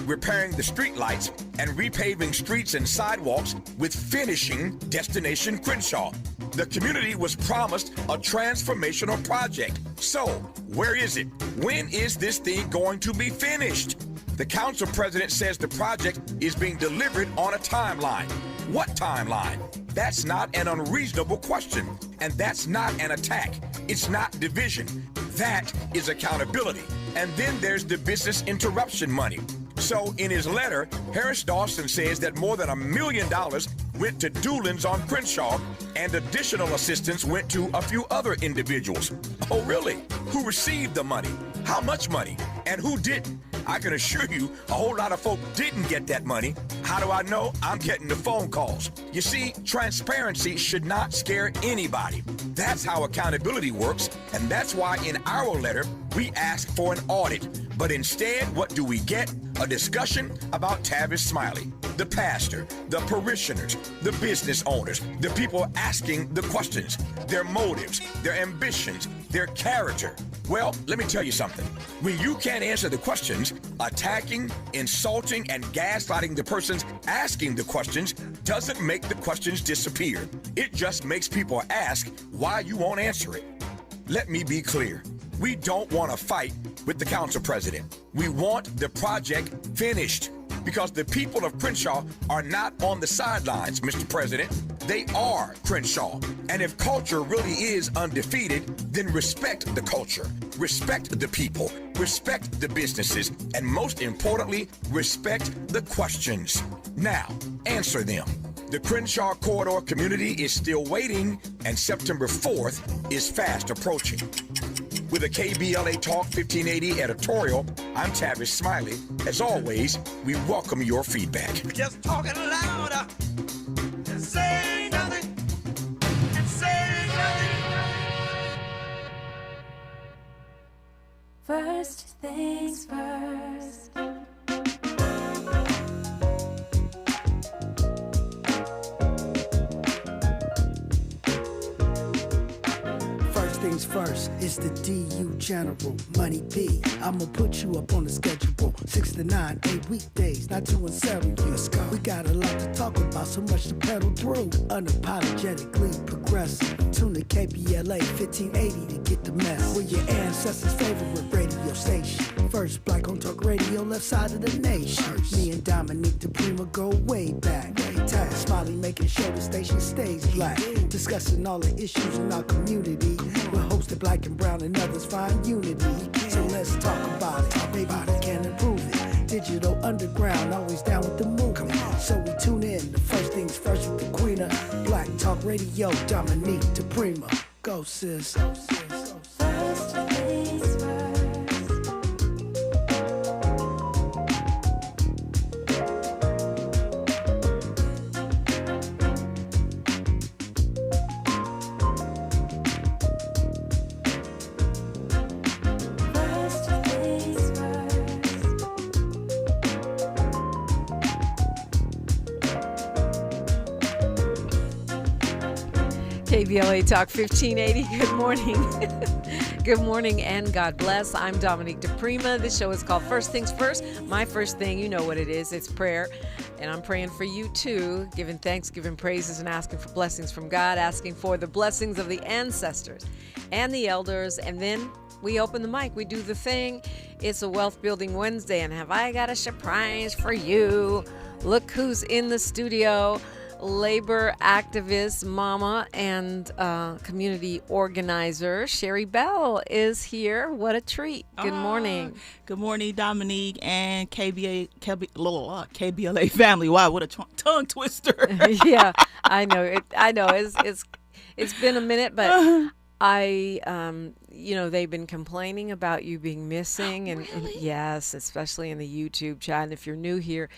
repairing the street lights, and repaving streets and sidewalks with finishing Destination Crenshaw. The community was promised a transformational project. So, where is it? When is this thing going to be finished? The council president says the project is being delivered on a timeline. What timeline? That's not an unreasonable question, and that's not an attack. It's not division. That is accountability. And then there's the business interruption money. So in his letter, Harris Dawson says that more than $1 million went to Doolin's on Crenshaw, and additional assistance went to a few other individuals. Oh, really? Who received the money? How much money? And who didn't? I can assure you a whole lot of folk didn't get that money. How do I know? I'm getting the phone calls. You see, transparency should not scare anybody. That's how accountability works, and that's why in our letter, we ask for an audit. But instead, what do we get? A discussion about Tavis Smiley, the pastor, the parishioners, the business owners, the people asking the questions, their motives, their ambitions, their character. Well, let me tell you something. When you can't answer the questions, attacking, insulting, and gaslighting the persons asking the questions doesn't make the questions disappear. It just makes people ask why you won't answer it. Let me be clear. We don't want to fight with the council president. We want the project finished because the people of Crenshaw are not on the sidelines, Mr. President. They are Crenshaw. And if culture really is undefeated, then respect the culture, respect the people, respect the businesses, and most importantly, respect the questions. Now, answer them. The Crenshaw Corridor community is still waiting, and September 4th is fast approaching. With a KBLA Talk 1580 editorial, I'm Tavis Smiley. As always, we welcome your feedback. Just talking louder and saying nothing and saying nothing. First things first. Things first, it's the DU General, Money B. I'ma put you up on the schedule, 6 to 9, 8 weekdays, not 2 and 7. Let's go. We got a lot to talk about, so much to pedal through. Unapologetically progressive. Tune to KBLA 1580 to get the mess. We're your ancestors' favorite radio station. First black on talk radio, left side of the nation. First. Me and Dominique DiPrima go way back. Tag Smiley making sure the station stays black. Discussing all the issues in our community. We're hosted black and brown and others find unity. So let's talk about it. Maybe we can improve it. Digital underground, always down with the movement. So we tune in. The first things first with the queen of Black Talk Radio, Dominique DiPrima. Go sis. Go sis. First things first. KBLA Talk 1580. Good morning. Good morning and God bless. I'm Dominique DiPrima. This show is called First Things First. My first thing, you know what it is. It's prayer. And I'm praying for you too, giving thanks, giving praises, and asking for blessings from God, asking for the blessings of the ancestors and the elders. And then we open the mic. We do the thing. It's a Wealth Building Wednesday. And have I got a surprise for you? Look who's in the studio. Labor activist, mama, and community organizer Sherri Bell is here. What a treat. Good morning. Good morning, Dominique and KBLA family. Wow, what a tongue twister. Yeah, I know. It's been a minute, but they've been complaining about you being missing. Really? And yes, especially in the YouTube chat. And if you're new here,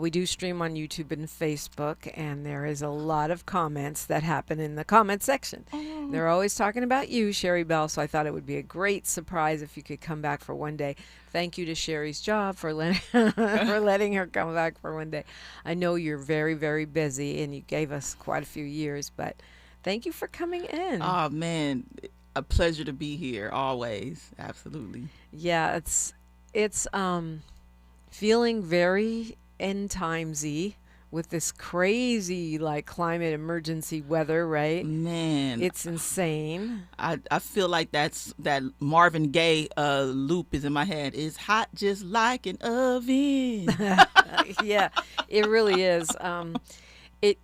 we do stream on YouTube and Facebook, and there is a lot of comments that happen in the comment section. Oh. They're always talking about you, Sherri Bell, so I thought it would be a great surprise if you could come back for one day. Thank you to Sherri's job for letting her come back for one day. I know you're very, very busy, and you gave us quite a few years, but thank you for coming in. Oh, man, a pleasure to be here, always. Absolutely. Yeah, it's feeling very end timesy with this crazy like climate emergency weather, right? Man, It's insane. I feel like that Marvin Gaye loop is in my head. It's hot just like an oven. Yeah, it really is.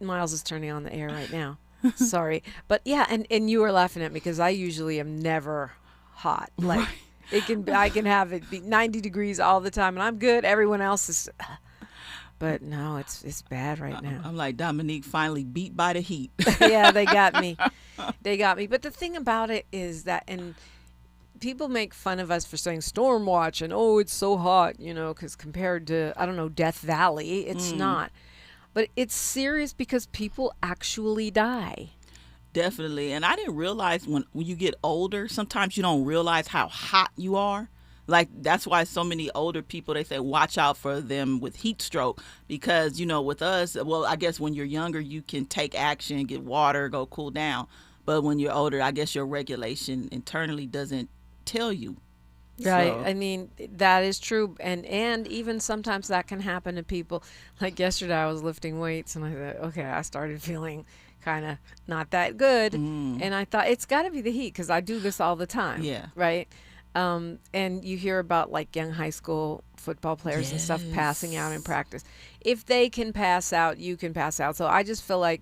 Miles is turning on the air right now. Sorry. But yeah, and you were laughing at me because I usually am never hot. Like I can have it be 90 degrees all the time and I'm good. Everyone else is but no, it's bad right now. I'm like, Dominique finally beat by the heat. Yeah, they got me. They got me. But the thing about it is that, and people make fun of us for saying storm watch and, oh, it's so hot, because compared to, I don't know, Death Valley, it's not. But it's serious because people actually die. Definitely. And I didn't realize when you get older, sometimes you don't realize how hot you are. Like, that's why so many older people, they say, watch out for them with heat stroke. Because, with us, well, I guess when you're younger, you can take action, get water, go cool down. But when you're older, I guess your regulation internally doesn't tell you. Right. So. I mean, that is true. And even sometimes that can happen to people. Like yesterday, I was lifting weights and I thought, okay, I started feeling kind of not that good. And I thought, it's got to be the heat because I do this all the time. Yeah. Right. And you hear about like young high school football players and stuff passing out in practice. If they can pass out, you can pass out. So I just feel like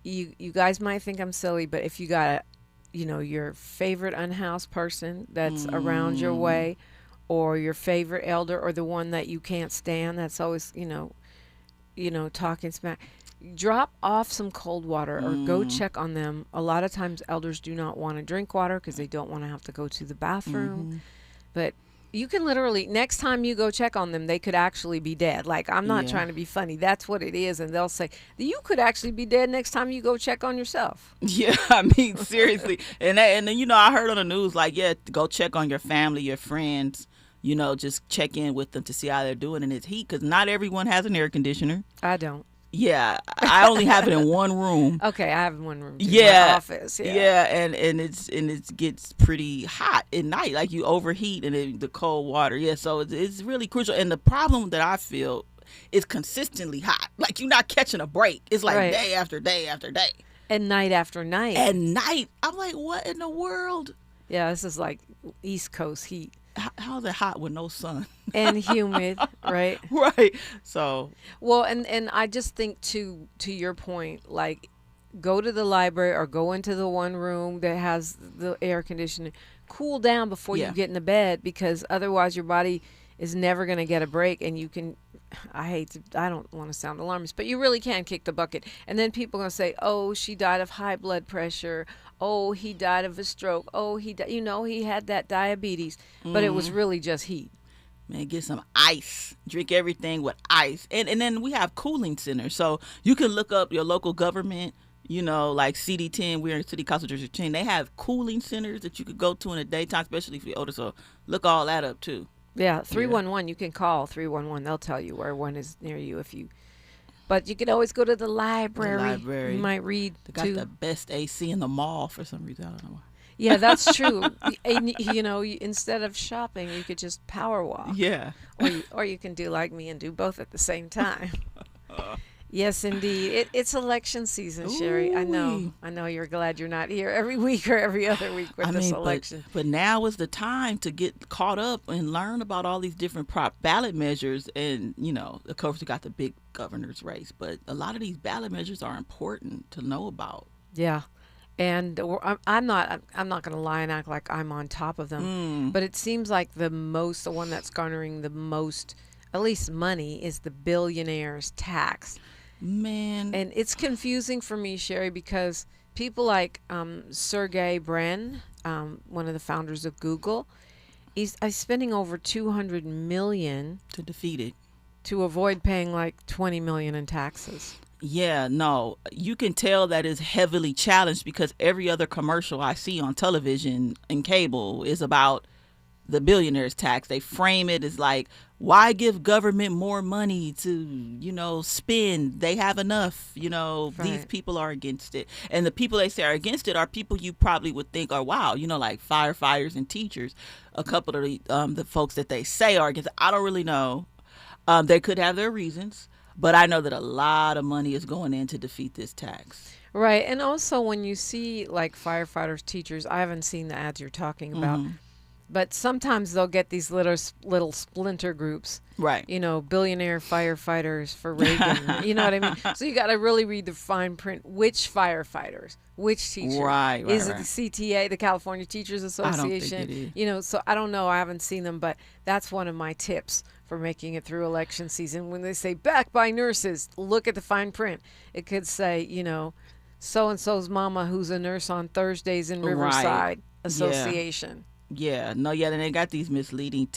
you guys might think I'm silly, but if you got your favorite unhoused person that's around your way, or your favorite elder, or the one that you can't stand that's always, talking smack, drop off some cold water or go check on them. A lot of times elders do not want to drink water because they don't want to have to go to the bathroom. But you can literally, next time you go check on them, they could actually be dead. Like, I'm not trying to be funny. That's what it is. And they'll say, you could actually be dead next time you go check on yourself. Yeah, I mean, seriously. And then, I heard on the news, like, go check on your family, your friends, just check in with them to see how they're doing in this heat. Because not everyone has an air conditioner. I don't. Yeah, I only have it in one room. Okay, I have one room too, yeah, my office. Yeah, and it gets pretty hot at night. Like, you overheat and the cold water. Yeah, so it's really crucial. And the problem that I feel is consistently hot. Like, you're not catching a break. It's like day after day after day. And night after night. At night, I'm like, what in the world? Yeah, this is like East Coast heat. How's it hot with no sun? And humid, right? Right. So. Well, and I just think to your point, like, go to the library or go into the one room that has the air conditioning. Cool down before you get into bed, because otherwise your body is never going to get a break, and you can. I don't want to sound alarmist, but you really can kick the bucket. And then people are going to say, oh, she died of high blood pressure. Oh, he died of a stroke. Oh, he had that diabetes. But it was really just heat. Man, get some ice. Drink everything with ice. And then we have cooling centers. So you can look up your local government, like CD10, we're in City Council District 10. They have cooling centers that you could go to in the daytime, especially if you're older. So look all that up, too. Yeah, 311. You can call 311. They'll tell you where one is near you But you can always go to the library. You might read. They got the best AC in the mall for some reason. I don't know why. Yeah, that's true. And, instead of shopping, you could just power walk. Yeah. Or you can do like me and do both at the same time. Yes, indeed. It's election season, Sherri. I know you're glad you're not here every week or every other week with this election. But now is the time to get caught up and learn about all these different ballot measures. And, of course, we got the big governor's race. But a lot of these ballot measures are important to know about. Yeah. And I'm not going to lie and act like I'm on top of them. But it seems like the one that's garnering the most, at least money, is the billionaire's tax. Man. And it's confusing for me, Sherri, because people like Sergey Brin, one of the founders of Google, he's spending over $200 million to defeat it, to avoid paying like $20 million in taxes. Yeah, no, you can tell that is heavily challenged because every other commercial I see on television and cable is about the billionaire's tax. They frame it as like, why give government more money to, spend? They have enough, These people are against it. And the people they say are against it are people you probably would think are, wow, like firefighters and teachers. A couple of the folks that they say are against it, I don't really know. They could have their reasons, but I know that a lot of money is going in to defeat this tax. Right. And also when you see like firefighters, teachers, I haven't seen the ads you're talking about, but sometimes they'll get these little splinter groups. Right. You know, billionaire firefighters for Reagan. You know what I mean? So you got to really read the fine print. Which firefighters? Which teachers? Right. Is it the CTA, the California Teachers Association? I don't think it is. You know, so I don't know. I haven't seen them, but that's one of my tips for making it through election season. When they say backed by nurses, look at the fine print. It could say, you know, so-and-so's mama who's a nurse on Thursdays in Riverside Association. Yeah, no, yeah, and they got these misleading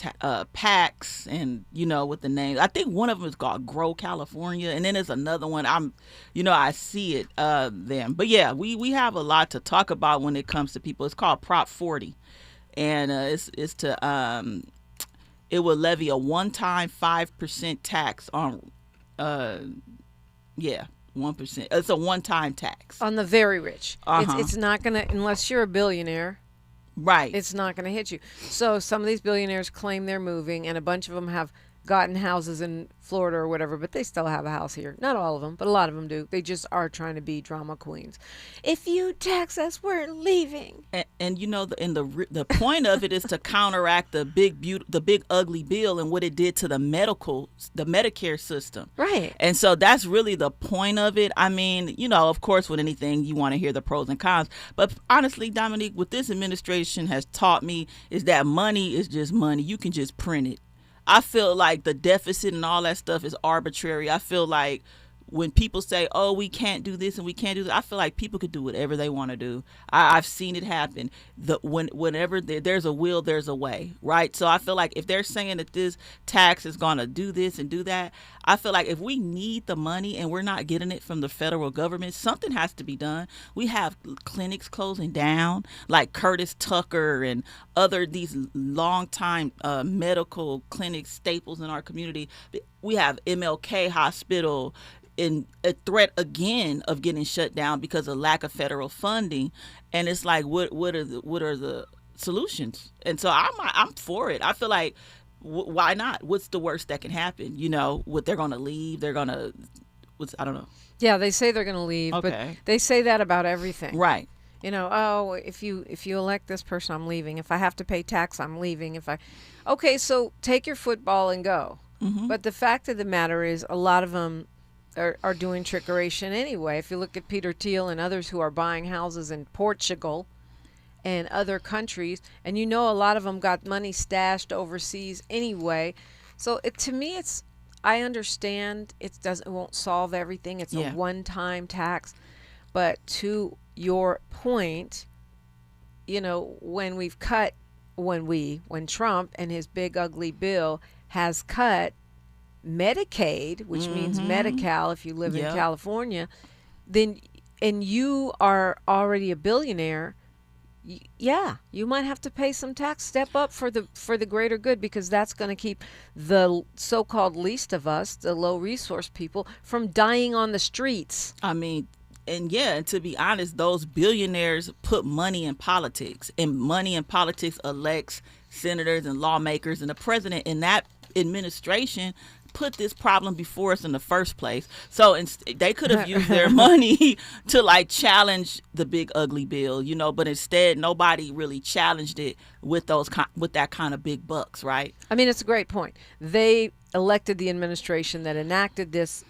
packs, and you know, with the name. I think one of them is called Grow California, and then there's another one. I see it them. But yeah, we have a lot to talk about when it comes to people. It's called Prop 40, and it's to it will levy a one-time 5% tax on 1%. It's a one-time tax On the very rich. Uh-huh. It's not gonna, unless you're a billionaire. Right. It's not going to hit you. So some of these billionaires claim they're moving, and a bunch of them have gotten houses in Florida or whatever, but they still have a house here. Not all of them, but a lot of them do. They just are trying to be drama queens. If you tax us, we're leaving. And you know, the point of it is to counteract the big ugly bill and what it did to the Medicare system. Right. And so that's really the point of it. I mean, you know, of course, with anything, you want to hear the pros and cons. But honestly, Dominique, what this administration has taught me is that money is just money. You can just print it. I feel like the deficit and all that stuff is arbitrary. I feel like when people say, oh, we can't do this and we can't do that, I feel like people could do whatever they want to do. I've seen it happen. Whenever there's a will, there's a way, right? So I feel like if they're saying that this tax is going to do this and do that, I feel like if we need the money and we're not getting it from the federal government, something has to be done. We have clinics closing down, like Curtis Tucker and these long-time medical clinic staples in our community. We have MLK Hospital in a threat again of getting shut down because of lack of federal funding, and it's like, what are the solutions? And so I'm for it. I feel like, why not? What's the worst that can happen? You know, they're going to leave. They're going to, I don't know. Yeah, they say they're going to leave, Okay. but they say that about everything. Right. You know, oh, if you elect this person, I'm leaving. If I have to pay tax, I'm leaving. Okay, so take your football and go. Mm-hmm. But the fact of the matter is, a lot of them are doing trickeration anyway. If you look at Peter Thiel and others who are buying houses in Portugal and other countries, and you know a lot of them got money stashed overseas anyway. So to me, I understand it won't solve everything. It's a one-time tax. But to your point, you know, when Trump and his big ugly bill has cut Medicaid, which means Medi-Cal if you live in California, then and you are already a billionaire, you might have to pay some tax. Step up for the greater good, because that's going to keep the so-called least of us, the low resource people, from dying on the streets. I mean, and to be honest, those billionaires put money in politics, and money in politics elects senators and lawmakers, and the president in that administration put this problem before us in the first place. So they could have used their money to like challenge the big ugly bill, you know, but instead nobody really challenged it with that kind of big bucks, right? I mean, it's a great point. They elected the administration that enacted this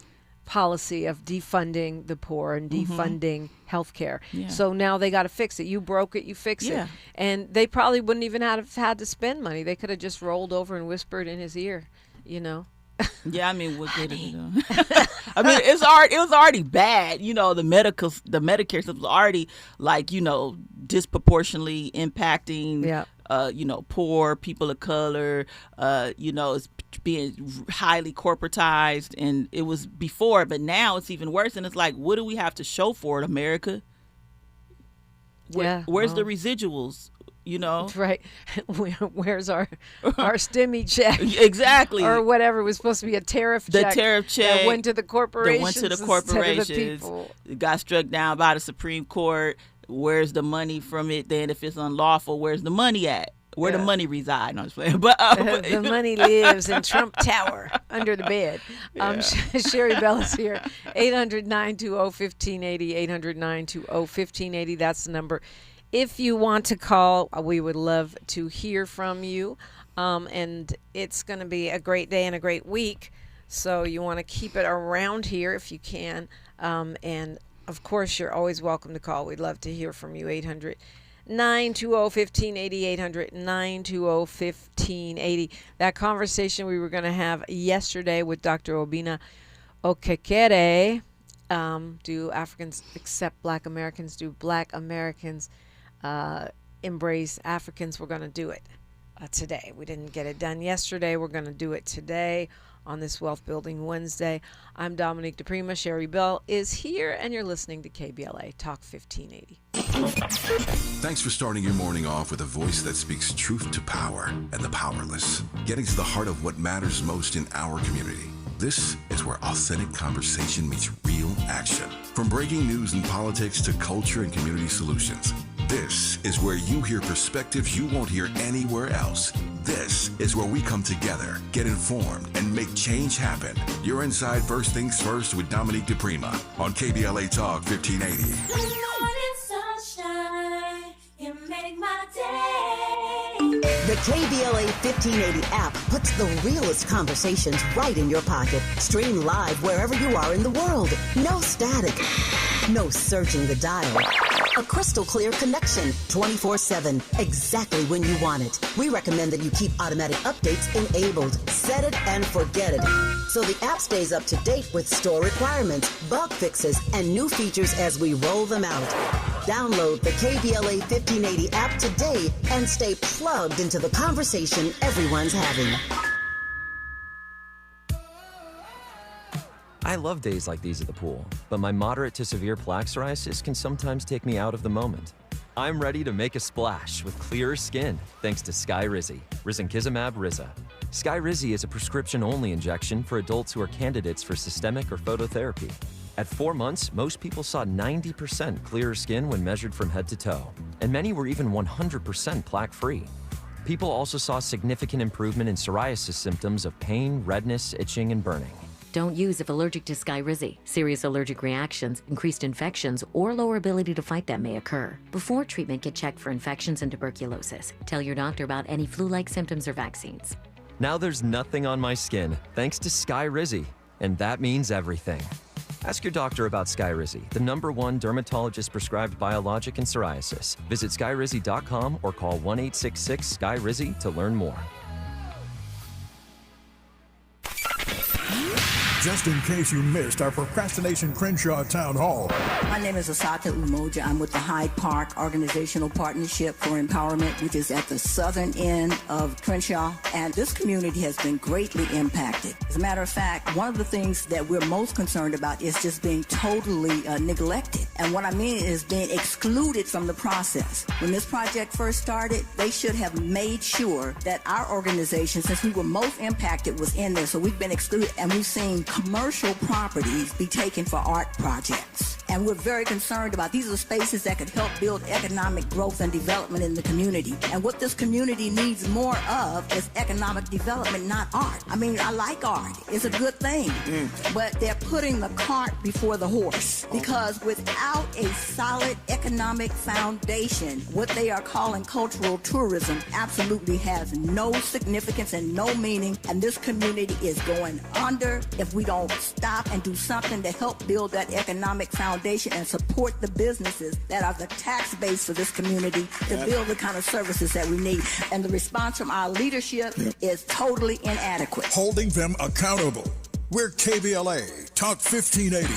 policy of defunding the poor and defunding health care. Yeah. So now they got to fix it. You broke it, you fix it. And they probably wouldn't even have had to spend money. They could have just rolled over and whispered in his ear, you know. Yeah, I mean, what good is it doing? I mean, it was already bad. You know, the Medicare system was already like, you know, disproportionately impacting, you know, poor people of color. You know, it's being highly corporatized, and it was before, but now it's even worse. And it's like, what do we have to show for it, America? Where's the residuals? You know, right? Where's our stimmy check? Exactly, or whatever was supposed to be a tariff check. The tariff check that went to the corporations. It got struck down by the Supreme Court. Where's the money from it? Then, if it's unlawful, where's the money at? where the money reside. No, I'm just playing. But the money lives in Trump Tower under the bed. Sherri Bell is here. 800-920-1580. 800-920-1580. That's the number. If you want to call, we would love to hear from you. And it's going to be a great day and a great week. So you want to keep it around here if you can. And, of course, you're always welcome to call. We'd love to hear from you. 800-920-1580. 800-920-1580. That conversation we were going to have yesterday with Dr. Obina Okekere. Do Africans accept Black Americans? Do Black Americans embrace Africans? We're going to do it today. We didn't get it done yesterday. We're going to do it today on this Wealth Building Wednesday. I'm Dominique DiPrima. Sherri Bell is here, and you're listening to KBLA Talk 1580. Thanks for starting your morning off with a voice that speaks truth to power and the powerless, getting to the heart of what matters most in our community. This is where authentic conversation meets real action. From breaking news and politics to culture and community solutions, this is where you hear perspectives you won't hear anywhere else. This is where we come together, get informed, and make change happen. You're inside First Things First with Dominique DiPrima on KBLA Talk 1580. Good morning, sunshine. You make my day. The KBLA 1580 app puts the realest conversations right in your pocket. Stream live wherever you are in the world. No static. No searching the dial. A crystal clear connection 24/7, exactly when you want it. We recommend that you keep automatic updates enabled. Set it and forget it. So the app stays up to date with store requirements, bug fixes, and new features as we roll them out. Download the KBLA 1580 app today and stay plugged into the conversation everyone's having. I love days like these at the pool, but my moderate to severe plaque psoriasis can sometimes take me out of the moment. I'm ready to make a splash with clearer skin thanks to Skyrizi, risankizumab Riza. Skyrizi is a prescription-only injection for adults who are candidates for systemic or phototherapy. At 4 months, most people saw 90% clearer skin when measured from head to toe, and many were even 100% plaque-free. People also saw significant improvement in psoriasis symptoms of pain, redness, itching, and burning. Don't use if allergic to Skyrizi. Serious allergic reactions, increased infections, or lower ability to fight them may occur. Before treatment, get checked for infections and tuberculosis. Tell your doctor about any flu-like symptoms or vaccines. Now there's nothing on my skin thanks to Skyrizi, and that means everything. Ask your doctor about Skyrizi, the #1 dermatologist-prescribed biologic in psoriasis. Visit skyrizi.com or call 1-866-SKY-RIZI to learn more. Just in case you missed our Procrastination Crenshaw Town Hall. My name is Asata Umoja. I'm with the Hyde Park Organizational Partnership for Empowerment, which is at the southern end of Crenshaw. And this community has been greatly impacted. As a matter of fact, one of the things that we're most concerned about is just being totally neglected. And what I mean is being excluded from the process. When this project first started, they should have made sure that our organization, since we were most impacted, was in there. So we've been excluded, and we've seen commercial properties be taken for art projects. And we're very concerned about these are spaces that could help build economic growth and development in the community. And what this community needs more of is economic development, not art. I mean, I like art. It's a good thing. But they're putting the cart before the horse. Because without a solid economic foundation, what they are calling cultural tourism absolutely has no significance and no meaning. And this community is going under if we don't stop and do something to help build that economic foundation and support the businesses that are the tax base for this community to build the kind of services that we need. And the response from our leadership is totally inadequate. Holding them accountable. We're KBLA Talk 1580.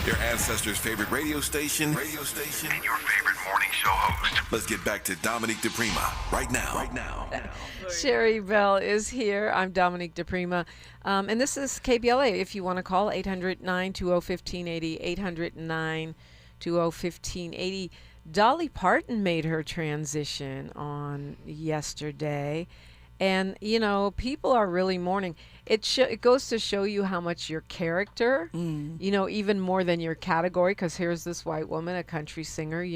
Your ancestors' favorite radio station, and your favorite morning show host. Let's get back to Dominique DiPrima right now. Sherri Bell is here. I'm Dominique DiPrima. And this is KBLA. If you want to call, 800-920-1580, 800-920-1580. Dolly Parton made her transition on yesterday. And people are really mourning. It goes to show you how much your character, even more than your category. Because here's this white woman, a country singer,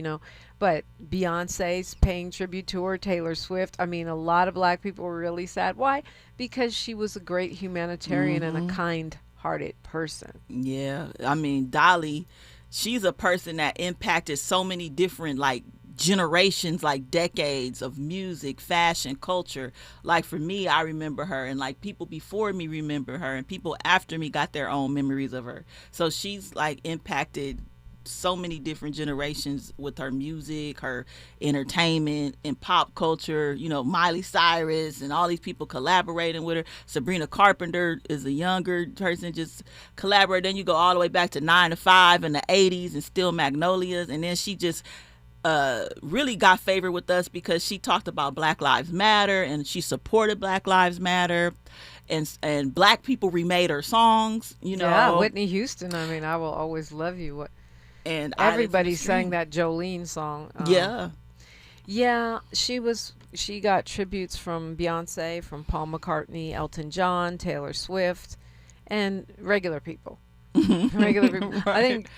but Beyonce's paying tribute to her, Taylor Swift. I mean, a lot of black people were really sad. Why? Because she was a great humanitarian and a kind-hearted person. Yeah, I mean, Dolly, she's a person that impacted so many different generations, decades of music, fashion, culture. Like for me, I remember her, and people before me remember her, and people after me got their own memories of her. So she's impacted so many different generations with her music, her entertainment, and pop culture. Miley Cyrus and all these people collaborating with her. Sabrina Carpenter is a younger person, just collaborate. Then you go all the way back to 9 to 5 in the 80s and Still Magnolias, and then she just really got favored with us because she talked about Black Lives Matter, and she supported Black Lives Matter, and black people remade her songs. Yeah, Whitney Houston. I mean, I Will Always Love You. And everybody sang that Jolene song. Yeah, she got tributes from Beyonce, from Paul McCartney, Elton John, Taylor Swift, and regular people. Regular people. Right. I think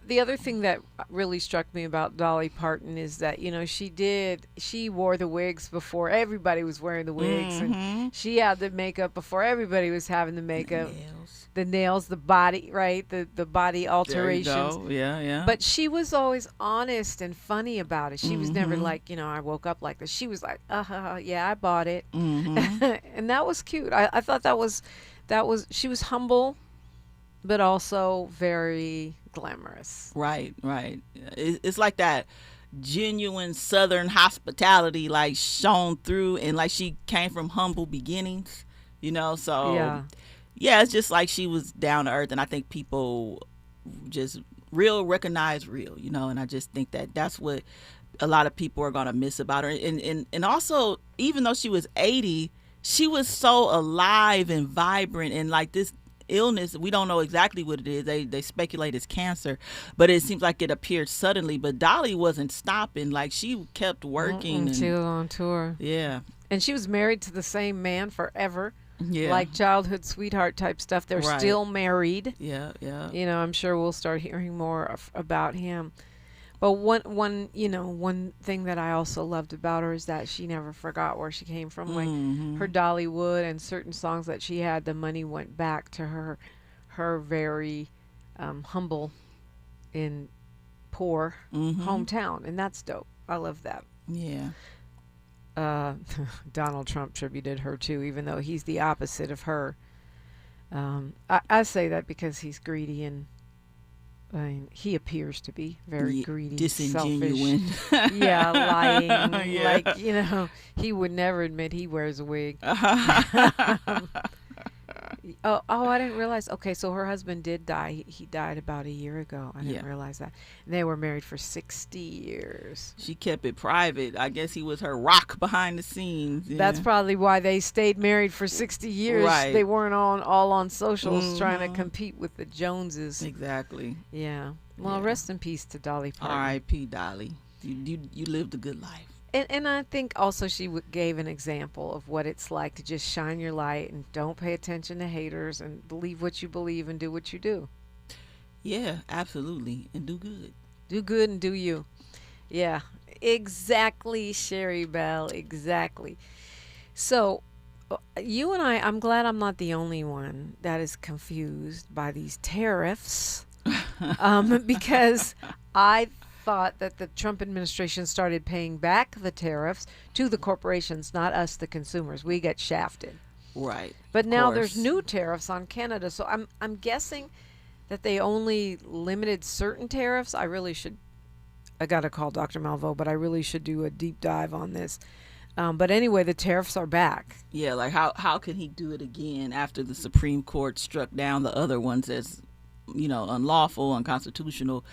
the other thing that really struck me about Dolly Parton is that, she wore the wigs before everybody was wearing the wigs. And she had the makeup before everybody was having the makeup. The nails, the body, right? The body alterations. There you go. Yeah. But she was always honest and funny about it. She was never like, I woke up like this. She was like, yeah, I bought it. And that was cute. I thought that was, she was humble, but also very glamorous. Right. It's like that genuine Southern hospitality, shone through, and she came from humble beginnings, so yeah, it's just she was down to earth, and I think people just recognize real, and I just think that's what a lot of people are gonna miss about her. And also, even though she was 80, she was so alive and vibrant, and this illness, we don't know exactly what it is. They speculate it's cancer, but it seems like it appeared suddenly. But Dolly wasn't stopping. She kept working. She was on tour. Yeah. And she was married to the same man forever. Yeah. Childhood sweetheart type stuff. They're still married. Yeah. I'm sure we'll start hearing more about him. But one thing that I also loved about her is that she never forgot where she came from. Her Dollywood and certain songs that she had, the money went back to her very humble and poor hometown, and that's dope. I love that. Yeah. Donald Trump tributed her too, even though he's the opposite of her. I say that because he's greedy, and he appears to be very greedy, disingenuous. Selfish. Yeah, lying. Yeah. He would never admit he wears a wig. Oh, I didn't realize. Okay, so her husband did die. He died about a year ago. I didn't realize that. And they were married for 60 years. She kept it private. I guess he was her rock behind the scenes. Yeah. That's probably why they stayed married for 60 years. Right. They weren't all on socials trying to compete with the Joneses. Exactly. Yeah. Well, rest in peace to Dolly Parton. R.I.P. Dolly. You lived a good life. And I think also she gave an example of what it's like to just shine your light and don't pay attention to haters and believe what you believe and do what you do. Yeah, absolutely. And do good. Do good and do you. Yeah, exactly, Sherri Bell, exactly. So you and I'm glad I'm not the only one that is confused by these tariffs because I thought that the Trump administration started paying back the tariffs to the corporations, not us, the consumers. We get shafted. Right. But now there's new tariffs on Canada. So I'm guessing that they only limited certain tariffs. I got to call Dr. Malvo, but I really should do a deep dive on this. But anyway, the tariffs are back. Yeah, how can he do it again after the Supreme Court struck down the other ones as unlawful, unconstitutional,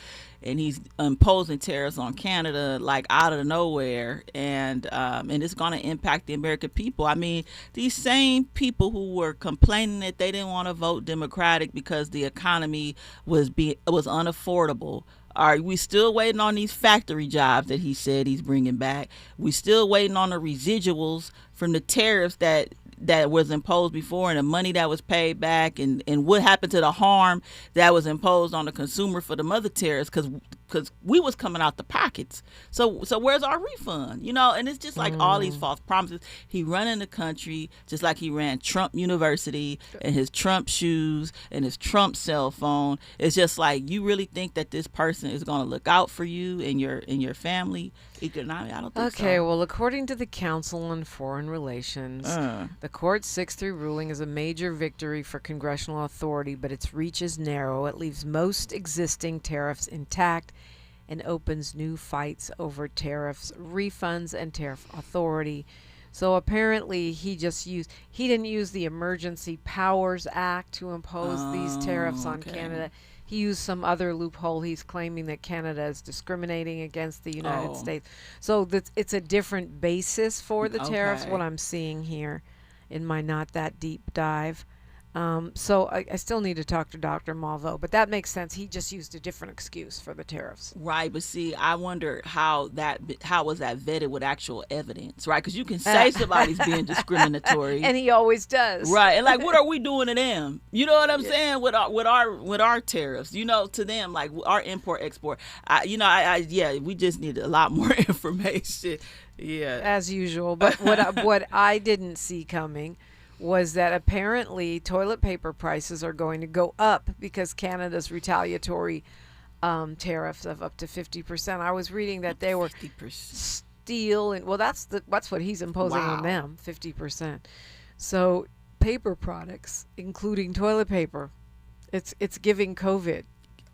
and he's imposing tariffs on Canada out of nowhere, and it's going to impact the American people. I mean, these same people who were complaining that they didn't want to vote Democratic because the economy was unaffordable All right, we still waiting on these factory jobs that he said he's bringing back. We still waiting on the residuals from the tariffs that was imposed before, and the money that was paid back, and what happened to the harm that was imposed on the consumer for the other tariffs, because we was coming out the pockets. So where's our refund? And it's just like all these false promises. He running the country just like he ran Trump University and his Trump shoes and his Trump cell phone. It's just like, you really think that this person is going to look out for you and your family? I don't think so. Okay, well, according to the Council on Foreign Relations, the court's 6-3 ruling is a major victory for congressional authority, but its reach is narrow. It leaves most existing tariffs intact and opens new fights over tariffs, refunds, and tariff authority. So apparently he didn't use the Emergency Powers Act to impose these tariffs on Canada. He used some other loophole. He's claiming that Canada is discriminating against the United States. So it's a different basis for the tariffs, what I'm seeing here in my not that deep dive. So I still need to talk to Dr. Malvo, but that makes sense. He just used a different excuse for the tariffs. Right, but see, I wonder how was that vetted with actual evidence, right? Because you can say somebody's being discriminatory, and he always does, right? And like, what are we doing to them? You know what I'm saying? With our tariffs, to them, like our import export. We just need a lot more information. Yeah, as usual. But what I didn't see coming was that apparently toilet paper prices are going to go up because Canada's retaliatory tariffs of up to 50%. I was reading that they were 50%. stealing. Well, that's what he's imposing on them, 50%. So paper products, including toilet paper, it's giving COVID.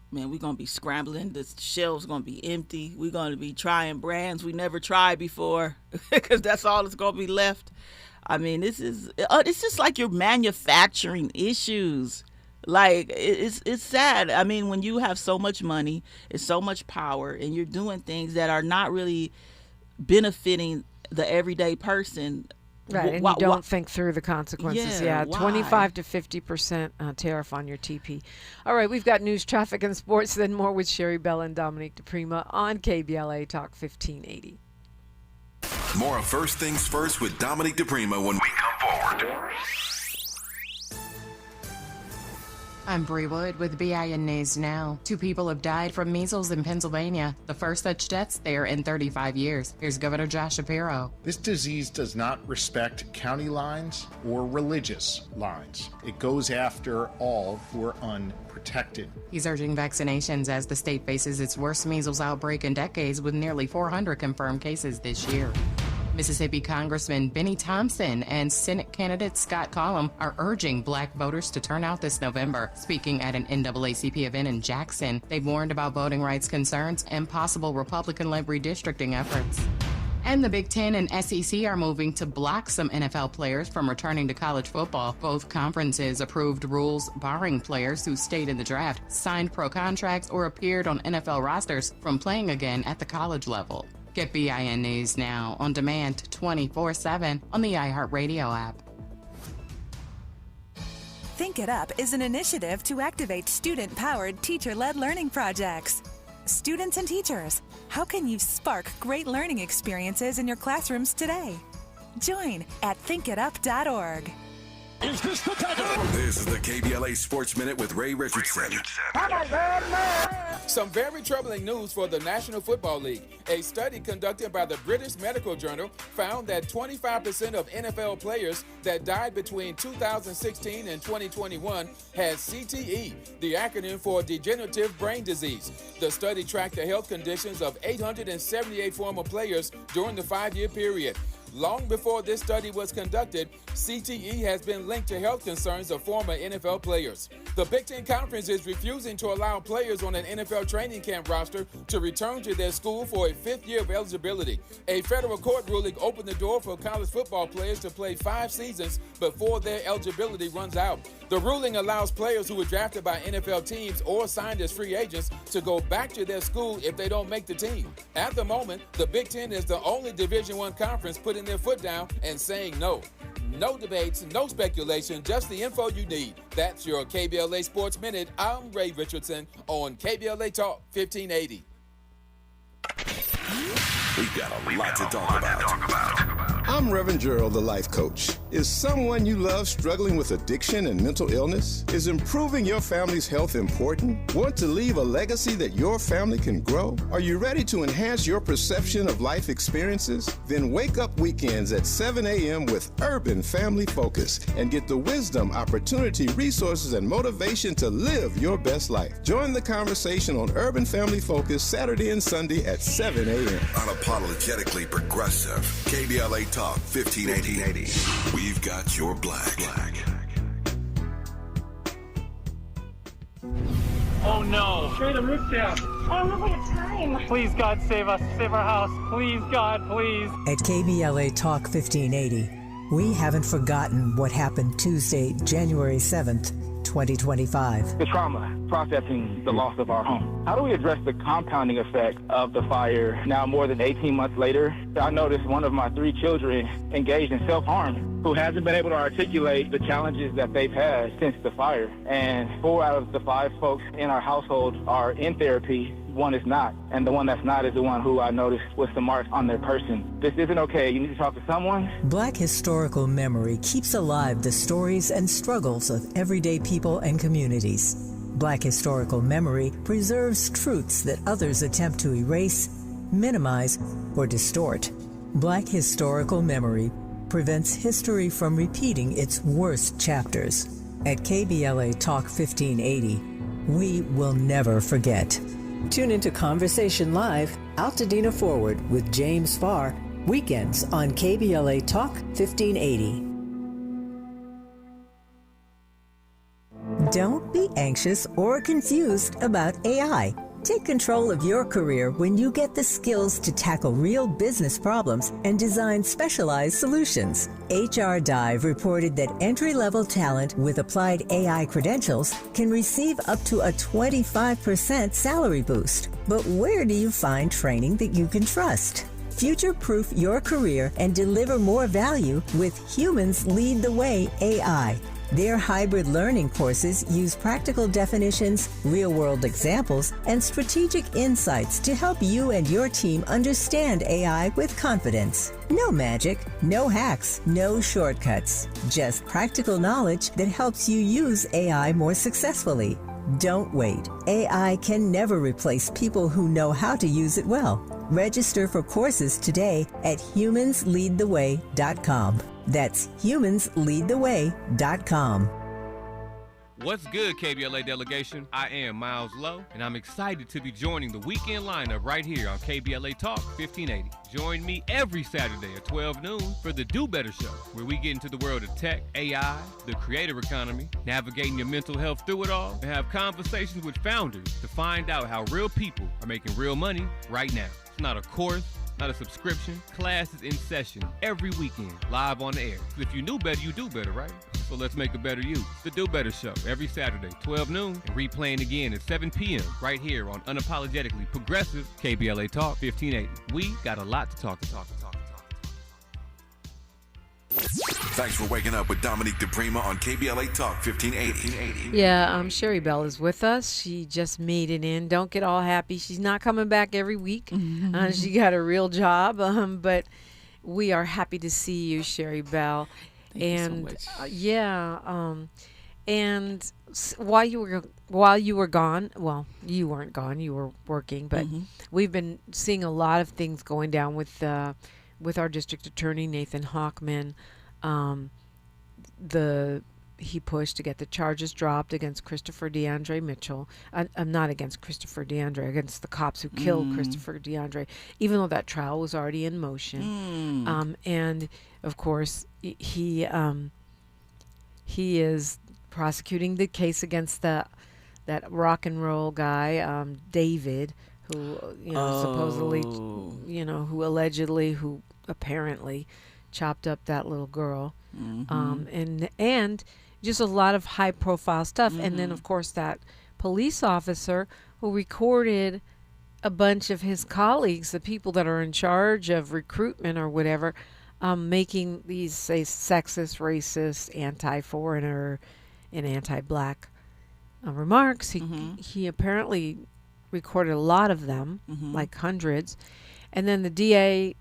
Man, we're going to be scrambling. The shelves going to be empty. We're going to be trying brands we never tried before because that's all that's going to be left. I mean, it's just like your manufacturing issues. Like, it's sad. I mean, when you have so much money and so much power and you're doing things that are not really benefiting the everyday person. Right, and you don't think through the consequences. Yeah, 25 to 50% tariff on your TP. All right, we've got news, traffic, and sports, then more with Sherri Bell and Dominique DiPrima on KBLA Talk 1580. More of First Things First with Dominique DiPrima when we come forward. I'm Bree Wood with BIN News Now. 2 people have died from measles in Pennsylvania, the first such deaths there in 35 years. Here's Governor Josh Shapiro. This disease does not respect county lines or religious lines. It goes after all who are unprotected. He's urging vaccinations as the state faces its worst measles outbreak in decades with nearly 400 confirmed cases this year. Mississippi Congressman Benny Thompson and Senate candidate Scott Collum are urging black voters to turn out this November. Speaking at an NAACP event in Jackson, they've warned about voting rights concerns and possible Republican-led redistricting efforts. And the Big Ten and SEC are moving to block some NFL players from returning to college football. Both conferences approved rules barring players who stayed in the draft, signed pro contracts, or appeared on NFL rosters from playing again at the college level. Get BIN News Now on demand 24/7 on the iHeartRadio app. Think It Up is an initiative to activate student-powered, teacher-led learning projects. Students and teachers, how can you spark great learning experiences in your classrooms today? Join at thinkitup.org. Is this the tackle? This is the KBLA Sports Minute with Ray Richardson. Some very troubling news for the National Football League. A study conducted by the British Medical Journal found that 25% of NFL players that died between 2016 and 2021 had CTE, the acronym for degenerative brain disease. The study tracked the health conditions of 878 former players during the 5-year period. Long before this study was conducted, CTE has been linked to health concerns of former NFL players. The Big Ten Conference is refusing to allow players on an NFL training camp roster to return to their school for a 5th year of eligibility. A federal court ruling opened the door for college football players to play 5 seasons before their eligibility runs out. The ruling allows players who were drafted by NFL teams or signed as free agents to go back to their school if they don't make the team. At the moment, the Big Ten is the only Division I conference putting their foot down and saying no. No debates, no speculation, just the info you need. That's your KBLA Sports Minute. I'm Ray Richardson on KBLA Talk 1580. We've got a lot to talk about. I'm Reverend Gerald, the life coach. Is someone you love struggling with addiction and mental illness? Is improving your family's health important? Want to leave a legacy that your family can grow? Are you ready to enhance your perception of life experiences? Then wake up weekends at 7 a.m. with Urban Family Focus and get the wisdom, opportunity, resources, and motivation to live your best life. Join the conversation on Urban Family Focus Saturday and Sunday at 7 a.m. Unapologetically progressive. KBLA Talk 1580. We've got your black. Oh no. Tear the roof down. I don't know if we have time. Please, God, save us. Save our house. Please, God, please. At KBLA Talk 1580, we haven't forgotten what happened Tuesday, January 7th, 2025. The trauma, processing the loss of our home. How do we address the compounding effect of the fire now more than 18 months later? I noticed one of my 3 children engaged in self-harm who hasn't been able to articulate the challenges that they've had since the fire. And 4 out of the 5 folks in our household are in therapy. 1 is not. And the one that's not is the one who I noticed with some marks on their person. This isn't okay. You need to talk to someone. Black historical memory keeps alive the stories and struggles of everyday people and communities. Black historical memory preserves truths that others attempt to erase, minimize, or distort. Black historical memory prevents history from repeating its worst chapters. At KBLA Talk 1580, we will never forget. Tune into Conversation Live, Altadena Forward with James Farr, weekends on KBLA Talk 1580. Don't be anxious or confused about AI. Take control of your career when you get the skills to tackle real business problems and design specialized solutions. HR Dive reported that entry-level talent with applied AI credentials can receive up to a 25% salary boost. But where do you find training that you can trust? Future-proof your career and deliver more value with Humans Lead the Way AI. Their hybrid learning courses use practical definitions, real-world examples, and strategic insights to help you and your team understand AI with confidence. No magic, no hacks, no shortcuts. Just practical knowledge that helps you use AI more successfully. Don't wait. AI can never replace people who know how to use it well. Register for courses today at humansleadtheway.com. That's humansleadtheway.com. What's good, KBLA delegation? I am Miles Lowe, and I'm excited to be joining the weekend lineup right here on KBLA Talk 1580. Join me every Saturday at 12 noon for the Do Better Show, where we get into the world of tech, AI, the creator economy, navigating your mental health through it all, and have conversations with founders to find out how real people are making real money right now. It's not a course, not a subscription. Classes in session every weekend, live on the air. So if you knew better, you do better, right? So let's make a better you. The Do Better Show every Saturday, 12 noon, and replaying again at 7 p.m. right here on Unapologetically Progressive KBLA Talk 1580. We got a lot to talk. Thanks for waking up with Dominique DiPrima on KBLA Talk 1580. Yeah, Sherri Bell is with us. She just made it in. Don't get all happy. She's not coming back every week. She got a real job, but we are happy to see you, Sherri Bell. Thank you so much. And while you were gone, well, you weren't gone, you were working, but we've been seeing a lot of things going down with our district attorney, Nathan Hochman. He pushed to get the charges dropped against Christopher DeAndre Mitchell. I'm not against Christopher DeAndre, against the cops who killed Christopher DeAndre, even though that trial was already in motion. And of course, he is prosecuting the case against that rock and roll guy, David, who supposedly, who apparently chopped up that little girl, and just a lot of high profile stuff. And then of course that police officer who recorded a bunch of his colleagues, the people that are in charge of recruitment or whatever, making these, say, sexist, racist, anti-foreigner, and anti-black remarks. He apparently recorded a lot of them, like hundreds, and then the DA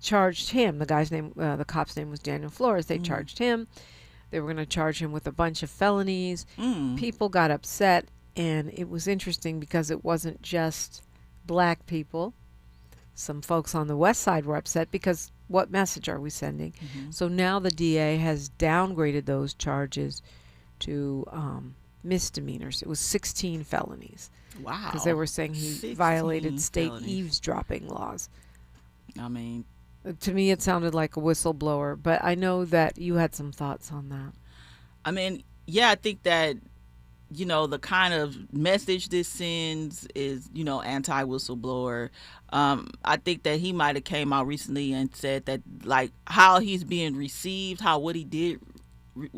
charged him. The cop's name was Daniel Flores. They charged him. They were going to charge him with a bunch of felonies. People got upset, and it was interesting because it wasn't just black people. Some folks on the west side were upset because what message are we sending? So now the DA has downgraded those charges to misdemeanors. It was 16 felonies. Wow. Because they were saying he violated state eavesdropping laws. I mean, to me, it sounded like a whistleblower, but I know that you had some thoughts on that. I mean, yeah, I think that, the kind of message this sends is, anti-whistleblower. I think that he might have came out recently and said that, like, how he's being received, how what he did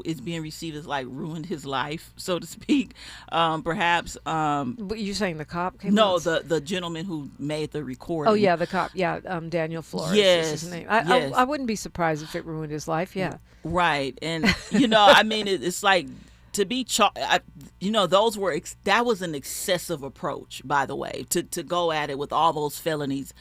is being received as, like, ruined his life, so to speak. Perhaps. But you're saying the cop came out? No, the gentleman who made the recording. Oh, yeah, the cop. Yeah, Daniel Flores is his name. I wouldn't be surprised if it ruined his life, yeah. Right. And, I mean, it's like, to be that was an excessive approach, by the way, to go at it with all those felonies.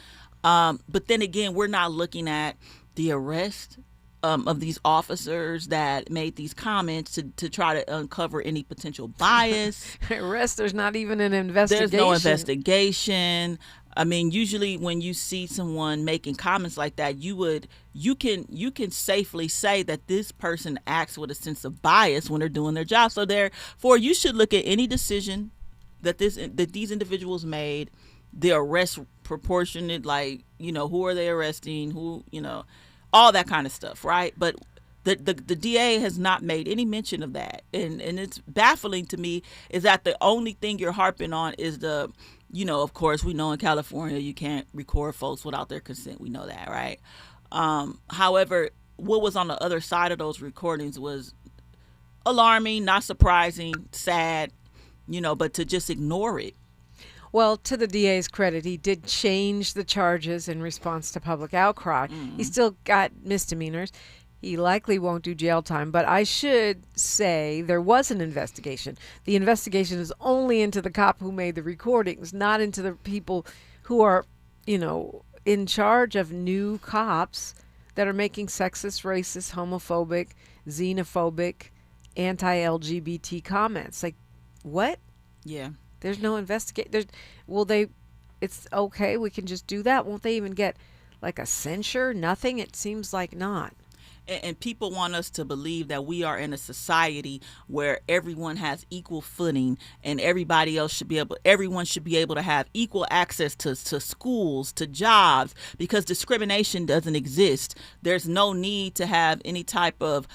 But then again, we're not looking at the arrest of these officers that made these comments to try to uncover any potential bias. Arrest, there's not even an investigation. There's no investigation. I mean, usually when you see someone making comments like that, you can safely say that this person acts with a sense of bias when they're doing their job. So therefore, you should look at any decision that these individuals made, the arrest proportionate, like, who are they arresting, who, all that kind of stuff, right? But the DA has not made any mention of that, and it's baffling to me is that the only thing you're harping on is of course, we know in California you can't record folks without their consent. We know that, right? However, what was on the other side of those recordings was alarming, not surprising, sad, but to just ignore it. Well, to the DA's credit, he did change the charges in response to public outcry. He still got misdemeanors. He likely won't do jail time, but I should say there was an investigation. The investigation is only into the cop who made the recordings, not into the people who are, in charge of new cops that are making sexist, racist, homophobic, xenophobic, anti-LGBT comments. Like, what? Yeah. There's no investigation. It's okay, we can just do that. Won't they even get like a censure? Nothing? It seems like not. And people want us to believe that we are in a society where everyone has equal footing and everyone should be able to have equal access to schools, to jobs, because discrimination doesn't exist. There's no need to have any type of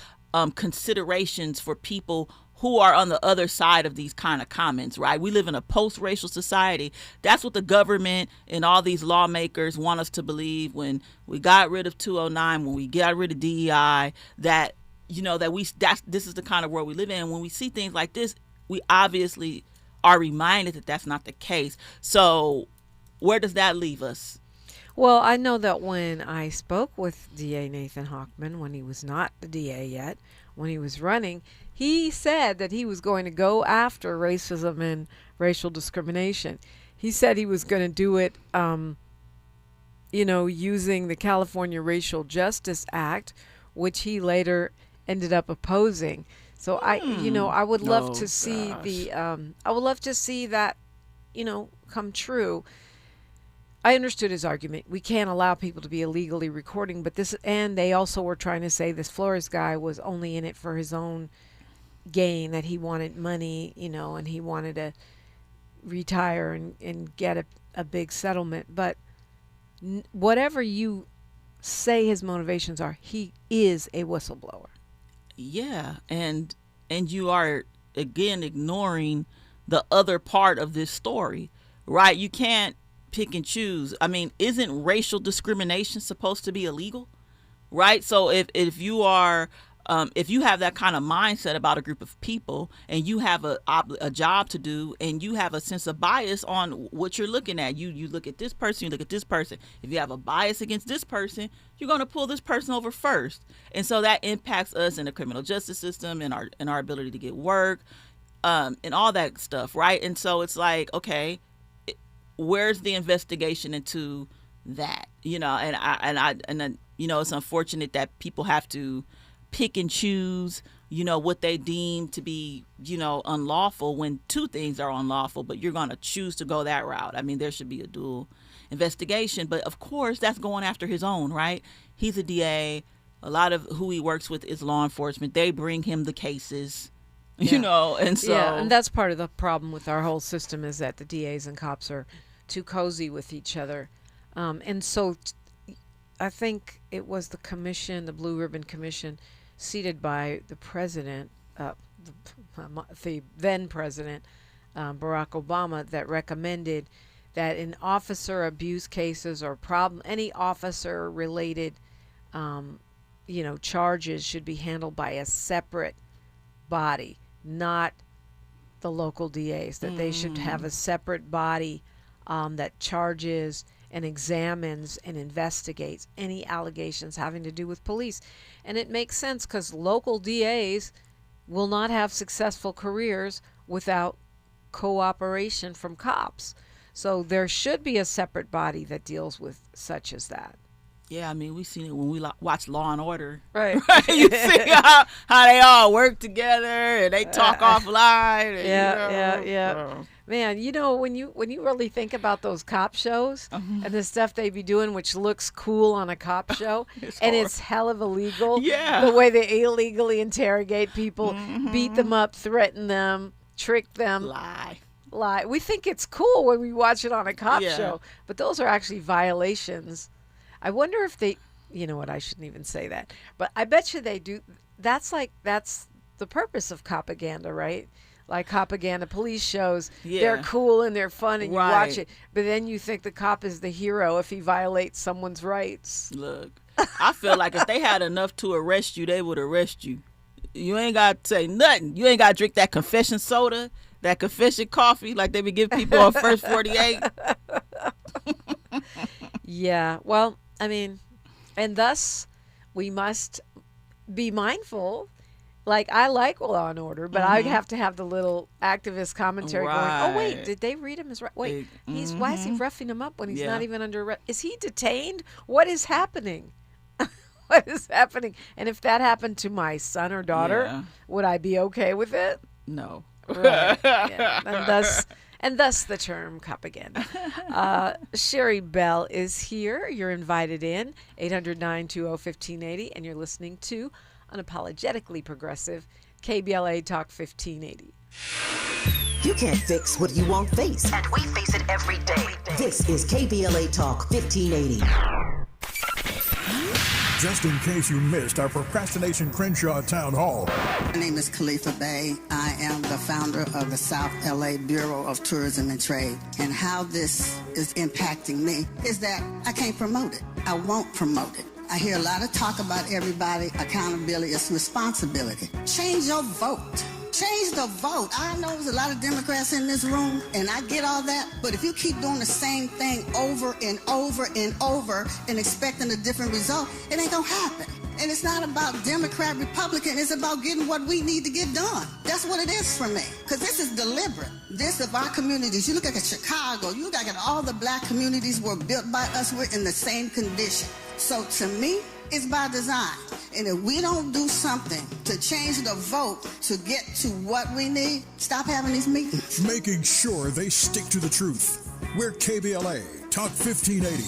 considerations for people who are on the other side of these kind of comments, right? We live in a post-racial society. That's what the government and all these lawmakers want us to believe when we got rid of 209, when we got rid of DEI, that, this is the kind of world we live in. When we see things like this, we obviously are reminded that that's not the case. So where does that leave us? Well, I know that when I spoke with DA Nathan Hochman, when he was not the DA yet, when he was running, he said that he was going to go after racism and racial discrimination. He said he was going to do it, using the California Racial Justice Act, which he later ended up opposing. So I would love to see I would love to see that, come true. I understood his argument. We can't allow people to be illegally recording, but and they also were trying to say this Flores guy was only in it for his own gain, that he wanted money, and he wanted to retire and get a big settlement. But whatever you say his motivations are, he is a whistleblower. Yeah, and you are, again, ignoring the other part of this story, right? You can't pick and choose. I mean, isn't racial discrimination supposed to be illegal, right? So if you are if you have that kind of mindset about a group of people and you have a job to do and you have a sense of bias on what you're looking at, you look at this person, you look at this person. If you have a bias against this person, you're going to pull this person over first. And so that impacts us in the criminal justice system and our ability to get work and all that stuff, right? And so it's like, okay, where's the investigation into that? You know, and you know, it's unfortunate that people have to pick and choose, you know, what they deem to be, you know, unlawful when two things are unlawful, but you're going to choose to go that route. I mean, there should be a dual investigation, but of course that's going after his own, right? He's a DA. A lot of who he works with is law enforcement. They bring him the cases, you know, and so. Yeah, and that's part of the problem with our whole system is that the DAs and cops are too cozy with each other. And so I think it was the commission, the Blue Ribbon Commission, seated by the president, the then president, Barack Obama, that recommended that in officer abuse cases or any officer related, you know, charges should be handled by a separate body, not the local DAs, that they should have a separate body that charges and examines and investigates any allegations having to do with police. And it makes sense because local DAs will not have successful careers without cooperation from cops. So there should be a separate body that deals with such as that. Yeah, I mean, we've seen it when we watch Law and Order. Right. You see how they all work together and they talk offline. And, Yeah, you know, yeah. Man, you know, when you really think about those cop shows and the stuff they be doing, which looks cool on a cop show, it's hell of illegal. Yeah. The way they illegally interrogate people, beat them up, threaten them, trick them. Lie. We think it's cool when we watch it on a cop show, but those are actually violations. I wonder if they, you know what, I shouldn't even say that, but I bet you they do. That's the purpose of Cop-aganda, right? Like Cop-aganda police shows, they're cool and they're fun and you watch it, but then you think the cop is the hero if he violates someone's rights. Look, I feel like if they had enough to arrest you, they would arrest you. You ain't got to say nothing. You ain't got to drink that confession soda, that confession coffee like they be giving people on First 48. Yeah, well, I mean, and thus we must be mindful. Like, I like Law and Order, but I have to have the little activist commentary going, oh, wait, did they read him as right? Wait, why is he roughing him up when he's not even under arrest? Is he detained? What is happening? What is happening? And if that happened to my son or daughter, would I be okay with it? No. Right. Yeah. And thus the term Cop-aganda. Sherri Bell is here. You're invited in, 800-920-1580, and you're listening to Unapologetically Progressive, KBLA Talk 1580. You can't fix what you won't face. And we face it every day. This is KBLA Talk 1580. Just in case you missed our Procrastination Crenshaw Town Hall. My name is Khalifa Bey. I am the founder of the South LA Bureau of Tourism and Trade. And how this is impacting me is that I can't promote it. I won't promote it. I hear a lot of talk about everybody. Accountability is responsibility. Change your vote. Change the vote. I know there's a lot of Democrats in this room, and I get all that, but if you keep doing the same thing over and over and over and expecting a different result, it ain't gonna happen. And it's not about Democrat, Republican, it's about getting what we need to get done. That's what it is for me, because this is deliberate. This of our communities, you look at Chicago, you look at all the black communities were built by us, we're in the same condition. So to me, it's by design. And if we don't do something to change the vote to get to what we need, stop having these meetings. Making sure they stick to the truth. We're KBLA, Talk 1580.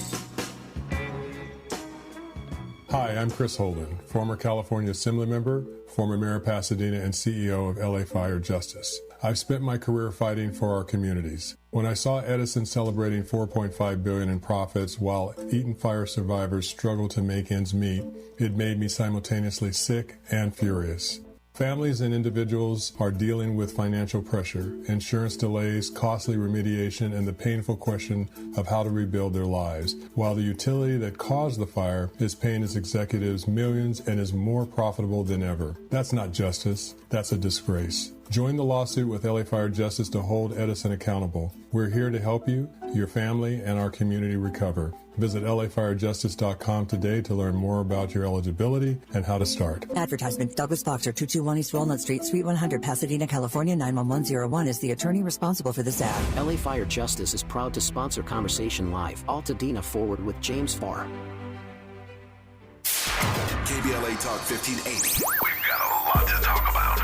Hi, I'm Chris Holden, former California Assembly member, former Mayor of Pasadena, and CEO of LA Fire Justice. I've spent my career fighting for our communities. When I saw Edison celebrating $4.5 billion in profits while Eaton fire survivors struggled to make ends meet, it made me simultaneously sick and furious. Families and individuals are dealing with financial pressure, insurance delays, costly remediation, and the painful question of how to rebuild their lives, while the utility that caused the fire is paying its executives millions and is more profitable than ever. That's not justice. That's a disgrace. Join the lawsuit with LA Fire Justice to hold Edison accountable. We're here to help you, your family, and our community recover. Visit lafirejustice.com today to learn more about your eligibility and how to start. Advertisement. Douglas Boxer, 221 East Walnut Street, Suite 100, Pasadena, California, 91101 is the attorney responsible for this ad. LA Fire Justice is proud to sponsor Conversation Live. Altadena Forward with James Farr. KBLA Talk 1580. We've got a lot to talk about.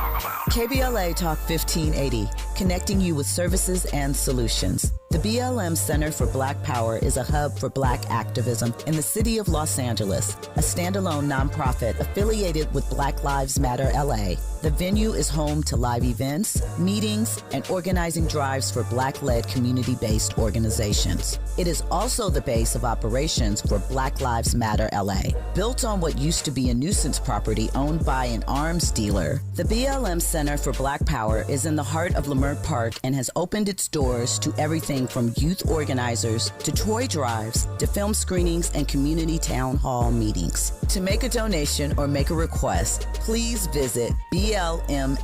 KBLA Talk 1580, connecting you with services and solutions. The BLM Center for Black Power is a hub for Black activism in the city of Los Angeles, a standalone nonprofit affiliated with Black Lives Matter LA. The venue is home to live events, meetings, and organizing drives for Black-led community-based organizations. It is also the base of operations for Black Lives Matter LA. Built on what used to be a nuisance property owned by an arms dealer, the BLM Center for Black Power is in the heart of Leimert Park and has opened its doors to everything from youth organizers to toy drives to film screenings and community town hall meetings. To make a donation or make a request, please visit blmla.org.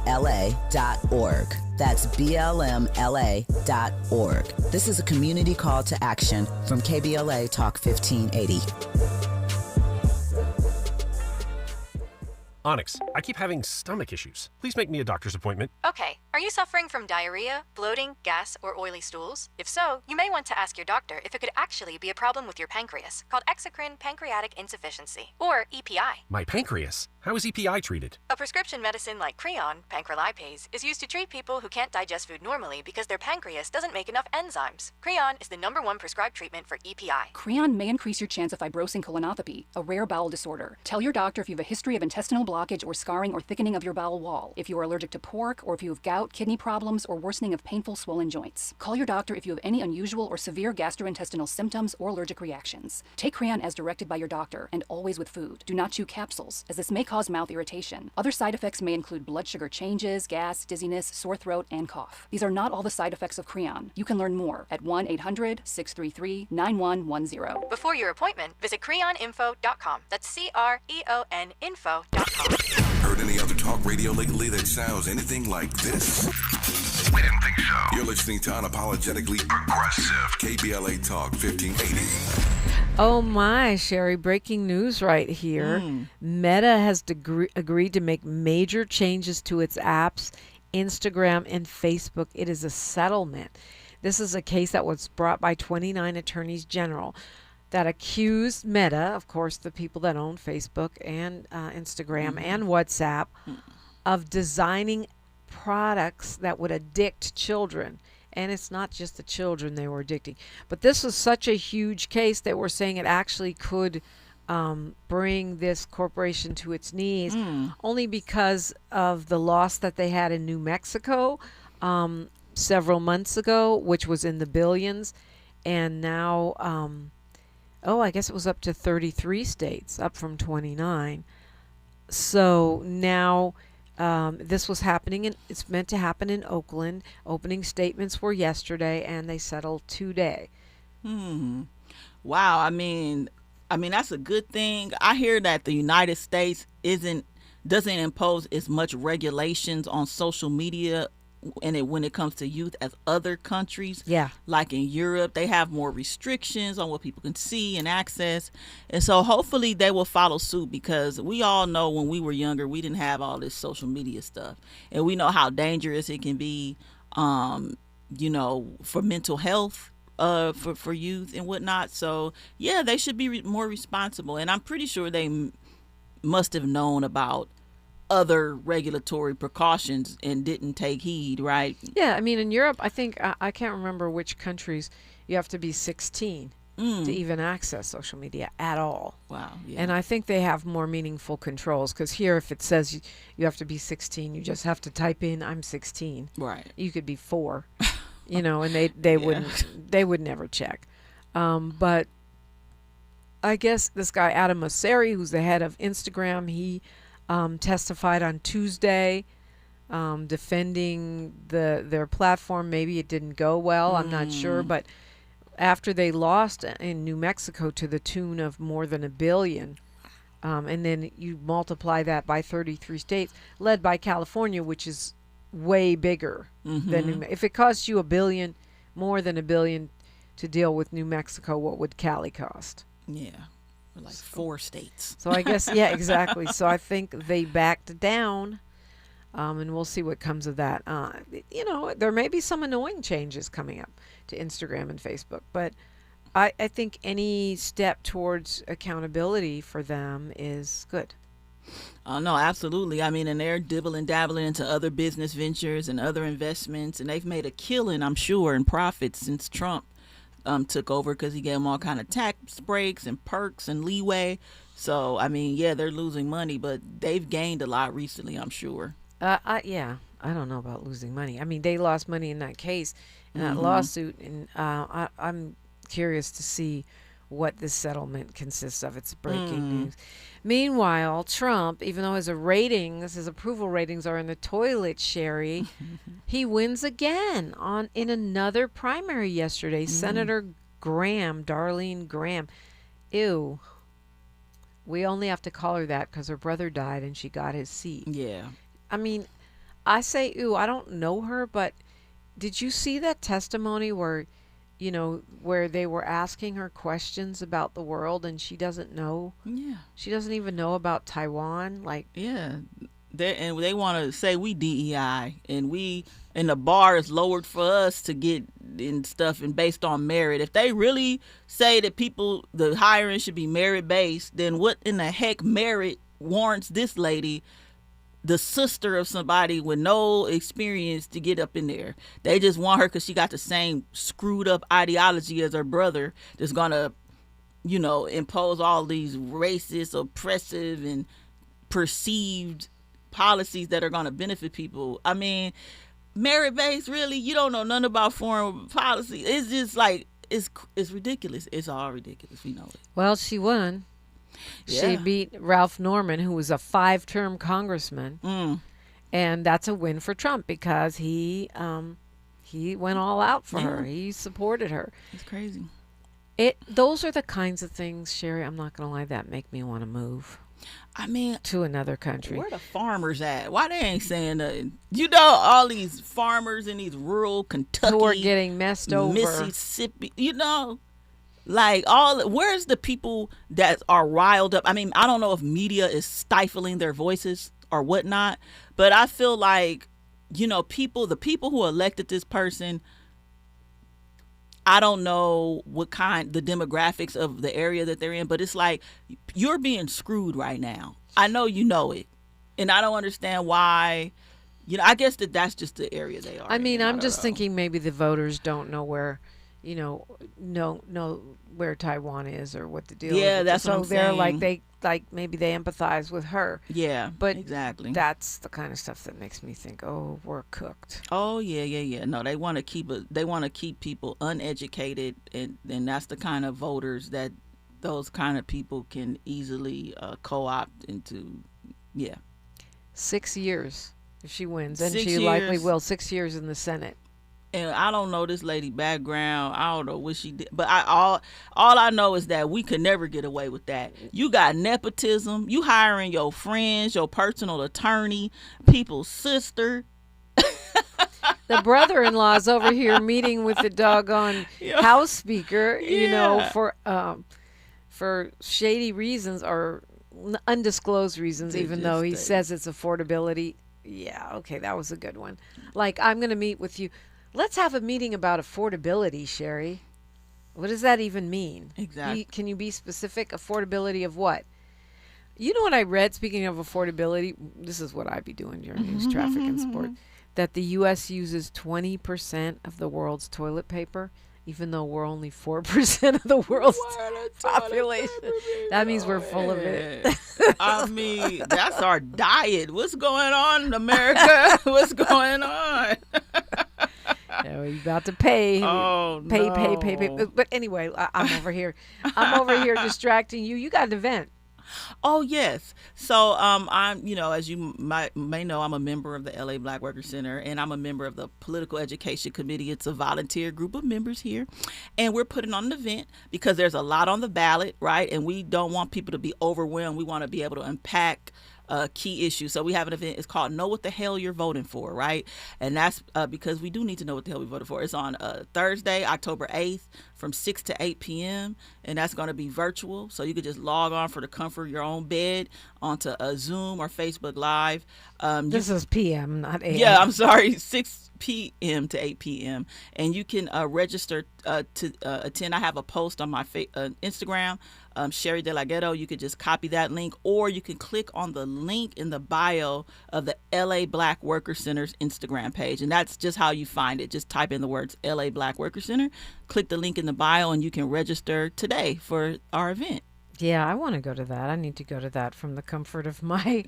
That's blmla.org. This is a community call to action from KBLA Talk 1580. Onyx, I keep having stomach issues. Please make me a doctor's appointment. Okay, are you suffering from diarrhea, bloating, gas, or oily stools? If so, you may want to ask your doctor if it could actually be a problem with your pancreas, called exocrine pancreatic insufficiency, or EPI. My pancreas? How is EPI treated? A prescription medicine like Creon, pancrelipase, is used to treat people who can't digest food normally because their pancreas doesn't make enough enzymes. Creon is the #1 prescribed treatment for EPI. Creon may increase your chance of fibrosing colonopathy, a rare bowel disorder. Tell your doctor if you have a history of intestinal blockage or scarring or thickening of your bowel wall, if you are allergic to pork, or if you have gout, kidney problems, or worsening of painful swollen joints. Call your doctor if you have any unusual or severe gastrointestinal symptoms or allergic reactions. Take Creon as directed by your doctor, and always with food. Do not chew capsules, as this may cause mouth irritation. Other side effects may include blood sugar changes, gas, dizziness, sore throat, and cough. These are not all the side effects of Creon. You can learn more at 1-800-633-9110. Before your appointment, visit creoninfo.com. That's CREON info.com. Heard any other talk radio lately that sounds anything like this? We didn't think so. You're listening to Unapologetically Progressive KBLA Talk 1580. Oh my, Sherri, breaking news right here. Meta has agreed to make major changes to its apps, Instagram, and Facebook. It is a settlement. This is a case that was brought by 29 attorneys general that accused Meta, of course, the people that own Facebook and Instagram and WhatsApp, of designing products that would addict children. And it's not just the children they were addicting. But this was such a huge case that we're saying it actually could bring this corporation to its knees, only because of the loss that they had in New Mexico several months ago, which was in the billions. And now, I guess it was up to 33 states, up from 29. So now this was happening, it's meant to happen in Oakland. Opening statements were yesterday, and they settled today. Wow. I mean, that's a good thing. I hear that the United States doesn't impose as much regulations on social media when it comes to youth as other countries. Yeah. Like in Europe, they have more restrictions on what people can see and access. And so hopefully they will follow suit, because we all know when we were younger, we didn't have all this social media stuff. And we know how dangerous it can be, for mental health, for youth and whatnot. So, yeah, they should be more responsible. And I'm pretty sure they must have known about other regulatory precautions and didn't take heed, right? Yeah, I mean, in Europe, I think, I can't remember which countries, you have to be 16 to even access social media at all. Wow. Yeah. And I think they have more meaningful controls, because here, if it says you have to be 16, you just have to type in, I'm 16. Right. You could be 4, and they would never check. But I guess this guy, Adam Mosseri, who's the head of Instagram, he testified on Tuesday, defending their platform. Maybe it didn't go well. I'm not sure, but after they lost in New Mexico to the tune of more than $1 billion, and then you multiply that by 33 states, led by California, which is way bigger than if it costs you $1 billion, more than $1 billion to deal with New Mexico, what would Cali cost? Yeah, like 4 states. So I guess, yeah, exactly. So I think they backed down, and we'll see what comes of that. There may be some annoying changes coming up to Instagram and Facebook, but I think any step towards accountability for them is good. Oh, no, absolutely. I mean, and they're dabbling into other business ventures and other investments, and they've made a killing, I'm sure, in profits since Trump took over, because he gave them all kind of tax breaks and perks and leeway. So, I mean, yeah, they're losing money, but they've gained a lot recently, I'm sure. Yeah, I don't know about losing money. I mean, they lost money in that case, in that lawsuit, and I'm curious to see what this settlement consists of. It's breaking news. Meanwhile, Trump, even though his approval ratings are in the toilet, Sherri, he wins again in another primary yesterday. Senator Darlene Graham. Ew. We only have to call her that because her brother died and she got his seat. Yeah. I mean, I say, ew, I don't know her, but did you see that testimony where they were asking her questions about the world and she doesn't know? Yeah. She doesn't even know about Taiwan. Yeah. They want to say we DEI and the bar is lowered for us to get in stuff and based on merit. If they really say that the hiring should be merit based, then what in the heck merit warrants this lady, the sister of somebody with no experience, to get up in there? They just want her because she got the same screwed up ideology as her brother that's going to, impose all these racist, oppressive, and perceived policies that are going to benefit people. I mean, merit-based, really? You don't know nothing about foreign policy. It's just like, it's ridiculous. It's all ridiculous. We know it. Well, she won. Yeah. She beat Ralph Norman, who was a 5-term congressman, and that's a win for Trump because he went all out for her. He supported her. It's crazy. Those are the kinds of things, Sherri, I'm not going to lie, that make me want to move. I mean, to another country. Where the farmers at? Why they ain't saying nothing? All these farmers in these rural Kentucky who are getting messed over, Mississippi, where's the people that are riled up? I mean, I don't know if media is stifling their voices or whatnot, but I feel like, the people who elected this person, I don't know the demographics of the area that they're in, but it's like you're being screwed right now. I know you know it, and I don't understand why. I guess that's just the area they are. I mean, I'm just thinking maybe the voters don't know where, know where Taiwan is or what the deal is. Yeah, that's what I'm saying. So they're maybe they empathize with her. Yeah, but exactly. That's the kind of stuff that makes me think, oh, we're cooked. Oh yeah. No, they want to keep people uneducated, and that's the kind of voters that those kind of people can easily co-opt into. Yeah. 6 years if she wins, and she likely will. 6 years in the Senate. And I don't know this lady background. I don't know what she did. But all I know is that we could never get away with that. You got nepotism. You hiring your friends, your personal attorney, people's sister. The brother-in-law's over here meeting with the doggone House Speaker, for shady reasons or undisclosed reasons, even though he says it's affordability. Yeah, okay, that was a good one. I'm going to meet with you. Let's have a meeting about affordability, Sherri. What does that even mean? Exactly. Can you be specific? Affordability of what? You know what I read, speaking of affordability? This is what I'd be doing during news, traffic, and sport. That the U.S. uses 20% of the world's toilet paper, even though we're only 4% of the world's population. That means we're full of it. I mean, that's our diet. What's going on in America? What's going on? We're about to pay. Oh, pay, no. pay. But anyway, I'm over here. I'm over here distracting you. You got an event. Oh, yes. So I'm, as you may know, I'm a member of the LA Black Workers Center, and I'm a member of the Political Education Committee. It's a volunteer group of members here, and we're putting on an event because there's a lot on the ballot, right? And we don't want people to be overwhelmed. We want to be able to impact key issues. So we have an event. It's called Know What the Hell You're Voting For, right? And that's because we do need to know what the hell we voted for. It's on Thursday, October 8th from 6 to 8 p.m. And that's going to be virtual. So you could just log on for the comfort of your own bed onto a Zoom or Facebook Live. This is PM, not AM. Yeah, I'm sorry, 6 p.m. to 8 p.m. And you can register to attend. I have a post on my Instagram, Sherri De La Ghetto. You could just copy that link, or you can click on the link in the bio of the LA Black Worker Center's Instagram page. And that's just how you find it. Just type in the words LA Black Worker Center, click the link in the bio, and you can register today for our event. Yeah, I want to go to that. I need to go to that from the comfort of my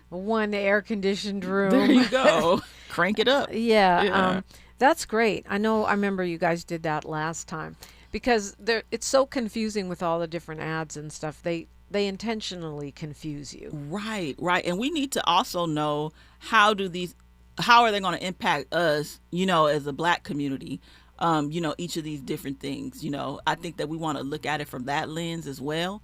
one air-conditioned room. There you go. Crank it up. Yeah. That's great. I remember you guys did that last time because it's so confusing with all the different ads and stuff. They intentionally confuse you. Right. And we need to also know how are they going to impact us, as a Black community. Each of these different things, I think that we want to look at it from that lens as well.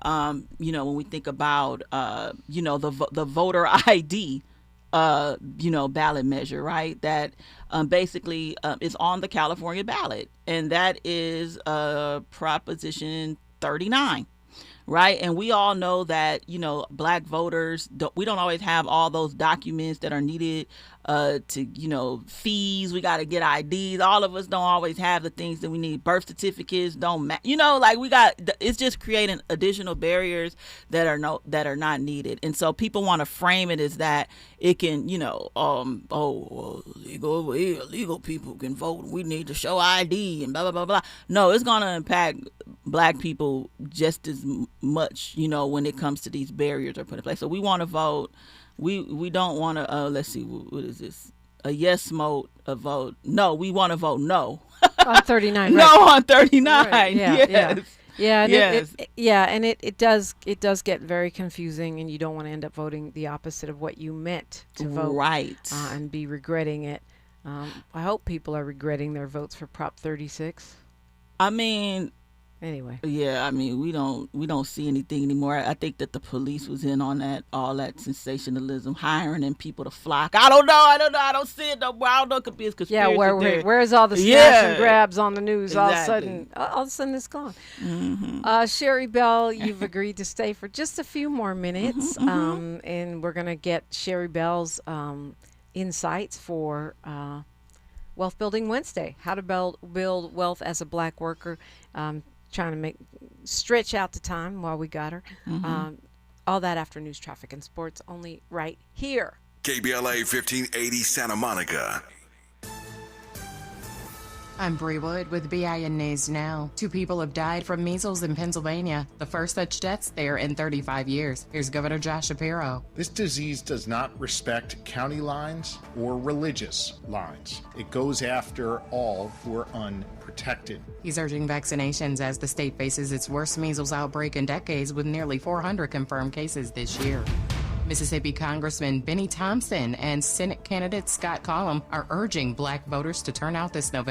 When we think about, the voter ID, ballot measure, right? That basically is on the California ballot. And that is Proposition 39. Right. And we all know that, Black voters, we don't always have all those documents that are needed to, fees. We got to get IDs. All of us don't always have the things that we need. Birth certificates it's just creating additional barriers that are not needed. And so people want to frame it as that it can, illegal people can vote. We need to show ID and blah, blah, blah, blah. No, it's going to impact Black people just as much, when it comes to these barriers are put in place. So we want to vote. We don't want to, let's see, what is this? A yes vote, a vote. No, we want to vote no. On 39. Right. No, on 39. Right. Yeah, yes. Yeah, and yes. it does get very confusing, and you don't want to end up voting the opposite of what you meant to vote. Right. And be regretting it. I hope people are regretting their votes for Prop 36. Anyway. Yeah, we don't see anything anymore. I think that the police was in on that, all that sensationalism, hiring and people to flock. I don't know. I don't see it no more. I don't know. It could be a conspiracy. Yeah, where's all the smash and grabs on the news? Exactly. All of a sudden it's gone. Mm-hmm. Sherri Bell, you've agreed to stay for just a few more minutes, and we're going to get Sherri Bell's insights for Wealth Building Wednesday. How to build wealth as a Black worker. Trying to stretch out the time while we got her. All that after news, traffic, and sports, only right here. KBLA 1580 Santa Monica. I'm Bree Wood with BIN News Now. 2 people have died from measles in Pennsylvania, the first such deaths there in 35 years. Here's Governor Josh Shapiro. This disease does not respect county lines or religious lines. It goes after all who are unprotected. He's urging vaccinations as the state faces its worst measles outbreak in decades with nearly 400 confirmed cases this year. Mississippi Congressman Benny Thompson and Senate candidate Scott Collum are urging Black voters to turn out this November.